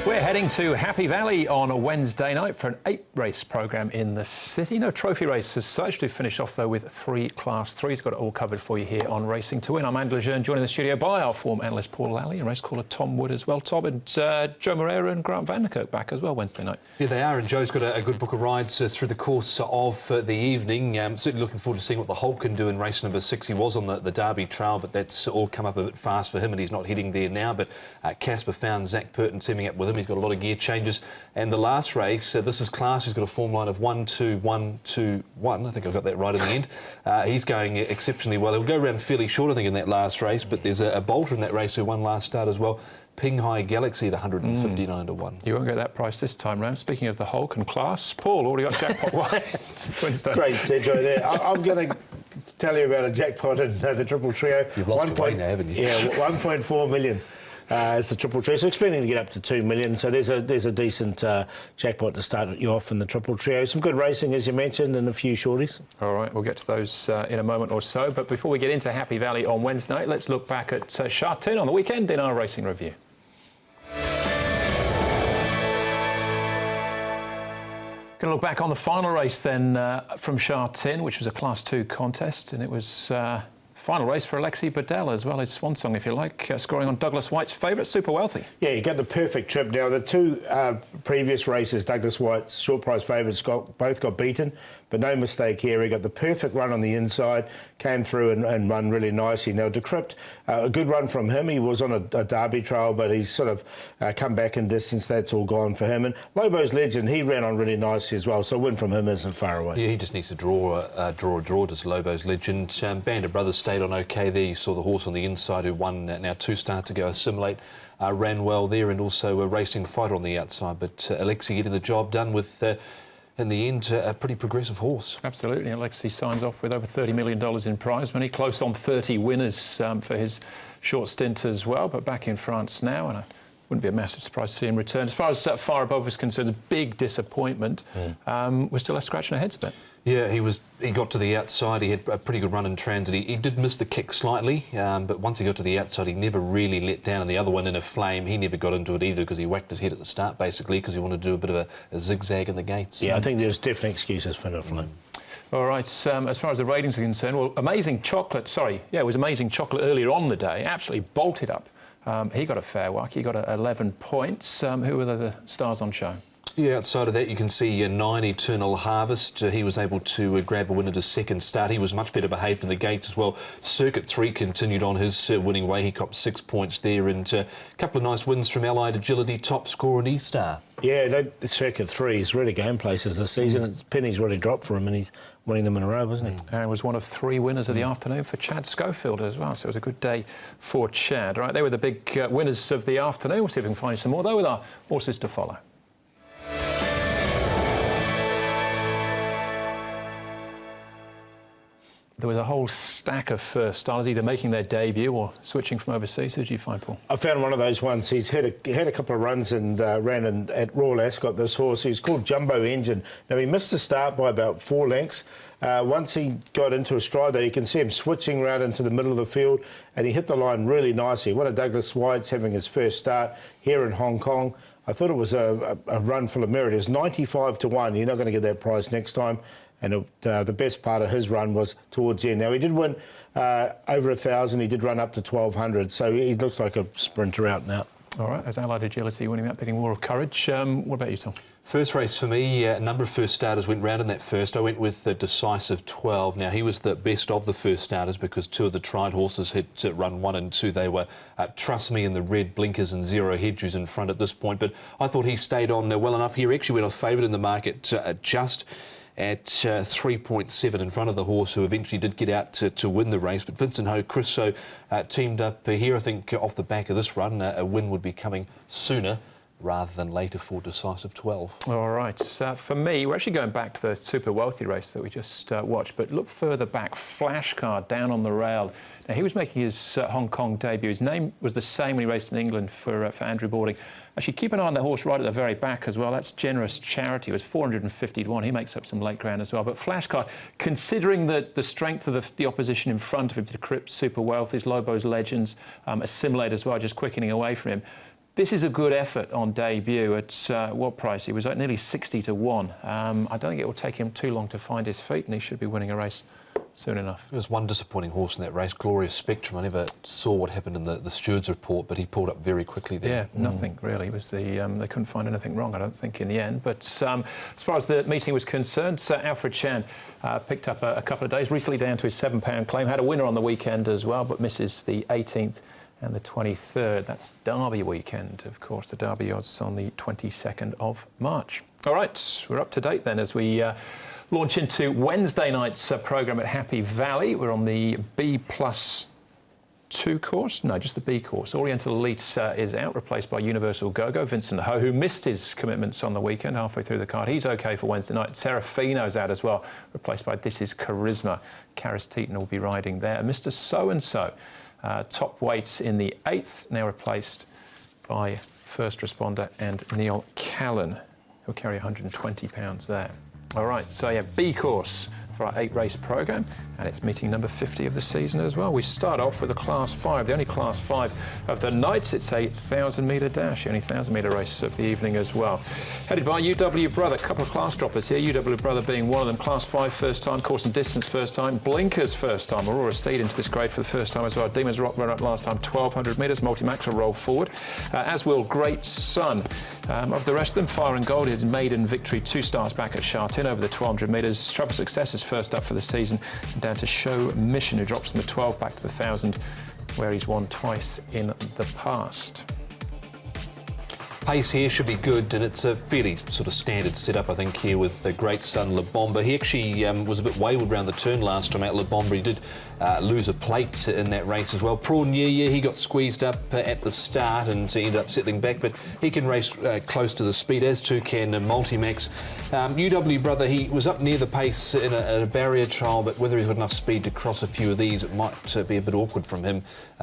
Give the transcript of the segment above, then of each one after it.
We're heading to Happy Valley on a Wednesday night for an 8-race programme in the city. No trophy race as such. To finish off, though, with 3 Class 3s. Got it all covered for you here on Racing to Win. I'm Andy Lejeune, joined in the studio by our form analyst Paul Lally and race caller Tom Wood as well. Tom and Joe Moreira and Grant Van der Kirk back as well Wednesday night. Yeah, they are, and Joe's got a good book of rides through the course of the evening. Certainly looking forward to seeing what the Hulk can do in race number 6. He was on the Derby Trail, but that's all come up a bit fast for him, and he's not heading there now. But Casper found Zach Purton teaming up with him. He's got a lot of gear changes. And the last race, this is Class, who's got a form line of 1-2-1-2-1. I think I got that right in the end. He's going exceptionally well. He'll go around fairly short, I think, in that last race, but there's a bolter in that race who won last start as well. Ping Hai Galaxy at 159 to 1. You won't get that price this time round. Speaking of the Hulk and Class, Paul already got jackpot wise Wednesday. Great segue there. I'm going to tell you about a jackpot in the Triple Trio. You've lost your way now, haven't you? Yeah, 1.4 million. It's the Triple Trio, so expecting to get up to 2 million. So there's a decent jackpot to start you off in the Triple Trio. Some good racing, as you mentioned, and a few shorties. All right, we'll get to those in a moment or so. But before we get into Happy Valley on Wednesday night, let's look back at Sha-Tin on the weekend in our racing review. Going to look back on the final race then from Sha-Tin, which was a Class 2 contest, and it was final race for Alexi Bedell as well, his swan song, if you like, scoring on Douglas White's favourite, Super Wealthy. Yeah, you got the perfect trip. Now, the two previous races, Douglas White's short price favourites both got beaten, but no mistake here. He got the perfect run on the inside, came through and run really nicely. Now, Decrypt, a good run from him. He was on a Derby Trail, but he's sort of come back in distance. That's all gone for him. And Lobo's Legend, he ran on really nicely as well, so a win from him isn't far away. Yeah, he just needs to draw a draw, does Lobo's Legend. Band of Brothers stayed on okay there. You saw the horse on the inside who won now 2 starts ago, Assimilate. Ran well there, and also a Racing Fighter on the outside. But Alexi getting the job done with, in the end, a pretty progressive horse. Absolutely. Alexi signs off with over $30 million in prize money, close on 30 winners for his short stint as well, but back in France now, and wouldn't be a massive surprise to see him return. As far as Far Above is concerned, a big disappointment. We're still left scratching our heads a bit. Yeah, he got to the outside. He had a pretty good run in transit. He did miss the kick slightly, but once he got to the outside, he never really let down. And the other one, In a Flame, he never got into it either because he whacked his head at the start, basically, because he wanted to do a bit of a zigzag in the gates. Yeah, I think there's definitely excuses for In a Flame. All right, as far as the ratings are concerned, well, Amazing Chocolate, it was Amazing Chocolate earlier on the day, absolutely bolted up. He got a fair whack. He got 11 points. Who were the stars on show? Yeah, outside of that, you can see 9 Eternal Harvest. He was able to grab a win at his second start. He was much better behaved in the gates as well. Circuit 3 continued on his winning way. He copped 6 points there, and a couple of nice wins from Allied Agility, Top Score and E-Star. Yeah, Circuit 3 is really game places this season. Penny's really dropped for him, and he's winning them in a row, wasn't he? And was one of 3 winners of the afternoon for Chad Schofield as well, so it was a good day for Chad. All right, they were the big winners of the afternoon. We'll see if we can find some more, though, with our horses to follow. There was a whole stack of first starters either making their debut or switching from overseas. Who did you find, Paul? I found one of those ones. He's had a couple of runs and ran at Royal Ascot, this horse. He's called Jumbo Engine. Now, he missed the start by about 4 lengths. Once he got into a stride, though, you can see him switching around into the middle of the field, and he hit the line really nicely. One of Douglas White's having his first start here in Hong Kong. I thought it was a run full of merit. It was 95 to 1. You're not going to get that price next time. And the best part of his run was towards the end. Now, he did win over 1,000. He did run up to 1,200. So he looks like a sprinter out and out. All right, as Allied Agility winning that, picking War of Courage. What about you, Tom? First race for me, a number of first starters went round in that first. I went with the Decisive 12. Now, he was the best of the first starters because 2 of the tried horses had run 1 and 2. They were Trust Me in the Red, Blinkers and Zero Hedge, who's in front at this point. But I thought he stayed on well enough. He actually went off favourite in the market just at 3.7 in front of the horse who eventually did get out to win the race. But Vincent Ho Crisso teamed up here. I think off the back of this run, a win would be coming sooner rather than later for Decisive 12. All right. For me, we're actually going back to the Super Wealthy race that we just watched, but look further back. Flashcard down on the rail. Now, he was making his Hong Kong debut. His name was the same when he raced in England for Andrew Bording. Actually, keep an eye on the horse right at the very back as well. That's Generous Charity. It was 450 to 1. He makes up some late ground as well. But Flashcard, considering the strength of the opposition in front of him, Decrypt, Super Wealthy, Lobo's Legends, Assimilate as well, just quickening away from him, This is a good effort on debut. At what price? He was at nearly 60 to 1. I don't think it will take him too long to find his feet, and he should be winning a race soon enough. There was one disappointing horse in that race, Glorious Spectrum. I never saw what happened in the steward's report, but he pulled up very quickly there. Yeah, nothing really. It was they couldn't find anything wrong, I don't think, in the end. But as far as the meeting was concerned, Sir Alfred Chan picked up a couple of days, recently down to his £7 claim. Had a winner on the weekend as well, but misses the 18th and the 23rd. That's Derby weekend, of course. The Derby odds on the 22nd of March. All right, we're up to date then as we launch into Wednesday night's programme at Happy Valley. We're on the B+2 course. No, just the B course. Oriental Elite is out, replaced by Universal Go-Go. Vincent Ho, who missed his commitments on the weekend halfway through the card. He's OK for Wednesday night. Serafino's out as well, replaced by This Is Charisma. Karis Teaton will be riding there. Mr. So-and-So, top weights in the 8th, now replaced by First Responder and Neil Callan, who'll carry £120 there. All right, so yeah, B course for our 8-race programme, and it's meeting number 50 of the season as well. We start off with a Class 5, the only Class 5 of the night. It's a 1,000-metre dash, the only 1,000-metre race of the evening as well. Headed by UW Brother, a couple of class droppers here, UW Brother being one of them. Class 5 first time, course and distance first time, blinkers first time. Aurora Steed into this grade for the first time as well. Demons Rock run up last time, 1,200 metres. Multi-Max will roll forward, as will Great Sun. Of the rest of them, Fire and Gold had maiden victory 2 starts back at Chartin over the 1,200 metres. Travel Success is first up for the season, and down to Show Mission, who drops from the 12 back to the 1,000, where he's won twice in the past. Pace here should be good, and it's a fairly sort of standard setup, I think, here with the Great Sun La Bomba. He actually was a bit wayward round the turn last time out. La Bomba, he did lose a plate in that race as well. Prawn Yeye, he got squeezed up at the start and ended up settling back, but he can race close to the speed, as too can Multi-Max. UW Brother, he was up near the pace in a barrier trial, but whether he's got enough speed to cross a few of these, it might be a bit awkward from him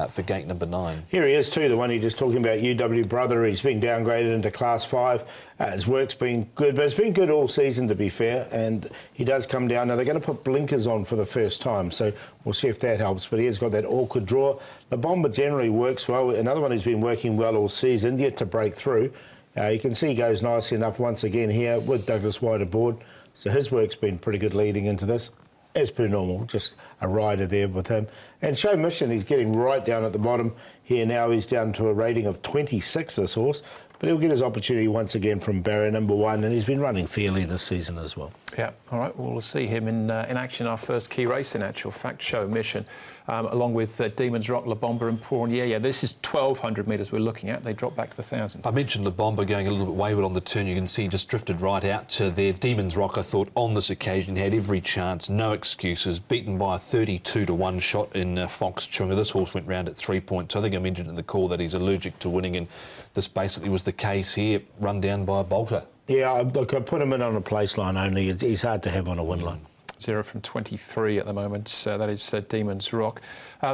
for gate number 9. Here he is too, the one you're just talking about, UW Brother. He's been downgraded into Class 5. His work's been good, but it's been good all season, to be fair, and he does come down. Now, they're going to put blinkers on for the first time, so we'll see if that helps, but he has got that awkward draw. The Bomber generally works well. Another one who's been working well all season, yet to break through. You can see he goes nicely enough once again here with Douglas White aboard, so his work's been pretty good leading into this. As per normal, just a rider there with him. And Show Mission, he's getting right down at the bottom here now. He's down to a rating of 26, this horse. But he'll get his opportunity once again from barrier number 1, and he's been running fairly this season as well. Yeah, all right, well, we'll see him in action, our first key race in actual fact, Show Mission, along with Demons Rock, La Bomba and Prawn. Yeah, this is 1,200 metres we're looking at. They drop back to the 1,000. I mentioned La Bomba going a little bit wayward on the turn. You can see he just drifted right out to there. Demons Rock, I thought, on this occasion had every chance, no excuses, beaten by a 32 to 1 shot in Fox Chunga. This horse went round at 3 points. I think I mentioned in the call that he's allergic to winning, and this basically was the case here, run down by a bolter. Yeah, look, I put him in on a place line only. He's hard to have on a win line. 0 from 23 at the moment. That is Demons Rock.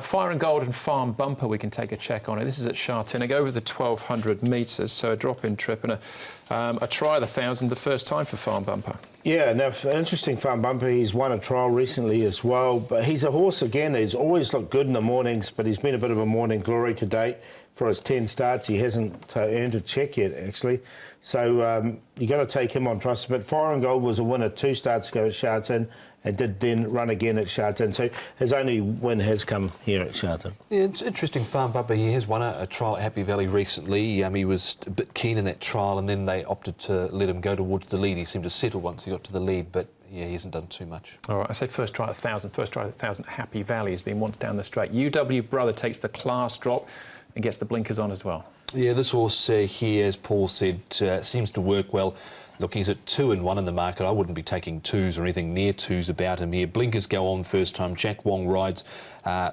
Fire and Gold and Farm Bumper, we can take a check on it. This is at Chartinnig over the 1,200 metres, so a drop-in trip and a try of the 1,000 the first time for Farm Bumper. Yeah, now, interesting Farm Bumper. He's won a trial recently as well, but he's a horse, again, he's always looked good in the mornings, but he's been a bit of a morning glory to date. For his 10 starts, he hasn't earned a check yet, actually. So you've got to take him on trust. But Fire and Gold was a winner 2 starts ago at Chartin and did then run again at Chartin. So his only win has come here at Chartin. Yeah, it's interesting, Farm Bumper. He has won a trial at Happy Valley recently. He was a bit keen in that trial, and then they opted to let him go towards the lead. He seemed to settle once he got to the lead, but yeah, he hasn't done too much. All right, I say first try at 1,000. First try at 1,000 Happy Valley has been once down the straight. UW Brother takes the class drop and gets the blinkers on as well. Yeah, this horse here, as Paul said, seems to work well. Look, he's at 2 and 1 in the market. I wouldn't be taking 2s or anything near 2s about him here. Blinkers go on first time. Jack Wong rides.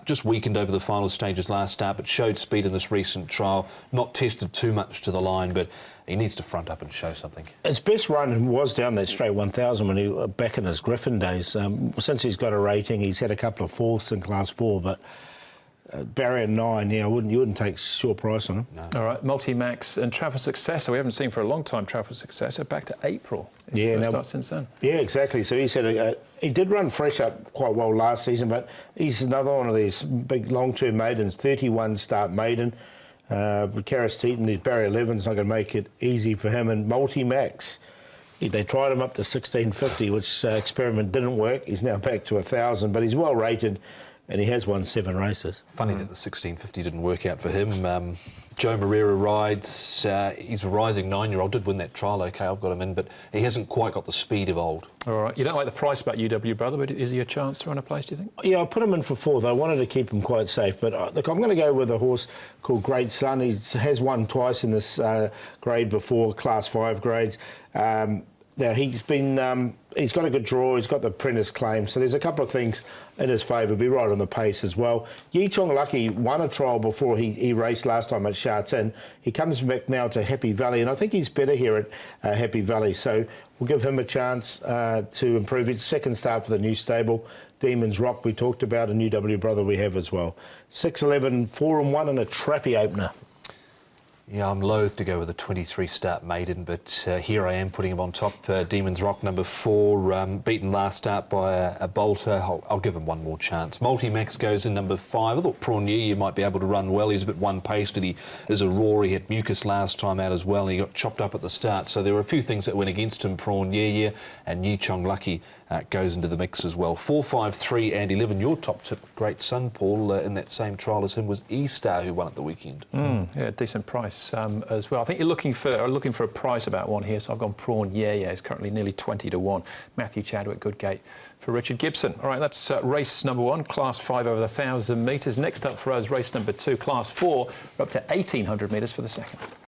Just weakened over the final stages last start, but showed speed in this recent trial. Not tested too much to the line, but he needs to front up and show something. His best run was down that straight 1,000 when he back in his Griffin days. Since he's got a rating, he's had a couple of 4ths in Class 4, but barrier 9, yeah, you wouldn't take sure price on him. No. All right, Multi-Max and Travel Successor. We haven't seen for a long time Travel Successor. Back to April. Yeah, first start since then. Yeah, exactly. So he's had he did run fresh up quite well last season, but he's another one of these big long-term maidens. 31 start maiden. Karis Teaton, the barrier 11's not going to make it easy for him. And Multi-Max, they tried him up to 1650, which experiment didn't work. He's now back to 1,000, but he's well rated and he has won 7 races. Funny that the 1650 didn't work out for him. Joe Moreira rides. He's a rising 9-year-old, did win that trial, OK, I've got him in, but he hasn't quite got the speed of old. All right. You don't like the price about UW Brother, but is he a chance to run a place, do you think? Yeah, I put him in for 4th. I wanted to keep him quite safe, but look, I'm going to go with a horse called Great Sun. He has won twice in this grade before, Class 5 grades. Now, he's got a good draw, he's got the apprentice claim, so there's a couple of things in his favour. Be right on the pace as well. Yi Chong Lucky won a trial before he raced last time at Sha Tin. He comes back now to Happy Valley, and I think he's better here at Happy Valley, so we'll give him a chance to improve. It's second start for the new stable. Demons Rock, we talked about, a new UW Brother we have as well. 6-11, 4-1 and a trappy opener. Yeah, I'm loath to go with a 23 start maiden, but here I am putting him on top. Demons Rock, number 4, beaten last start by a bolter. I'll give him one more chance. Multi-Max goes in number 5. I thought Prawn you might be able to run well. He's a bit one-paced and he is a roar. He had mucus last time out as well and he got chopped up at the start. So there were a few things that went against him. Prawn and Yi Chong Lucky goes into the mix as well. 4, 5, 3 and 11. Your top tip, Great Sun, Paul, in that same trial as him was E-Star, who won at the weekend. Yeah, decent price as well. I think you're looking for a price about one here, so I've gone Prawn It's currently nearly 20 to 1. Matthew Chadwick, good gate for Richard Gibson. All right, that's race number 1, Class 5 over the 1,000 metres. Next up for us, race number 2, Class 4, up to 1,800 metres for the second.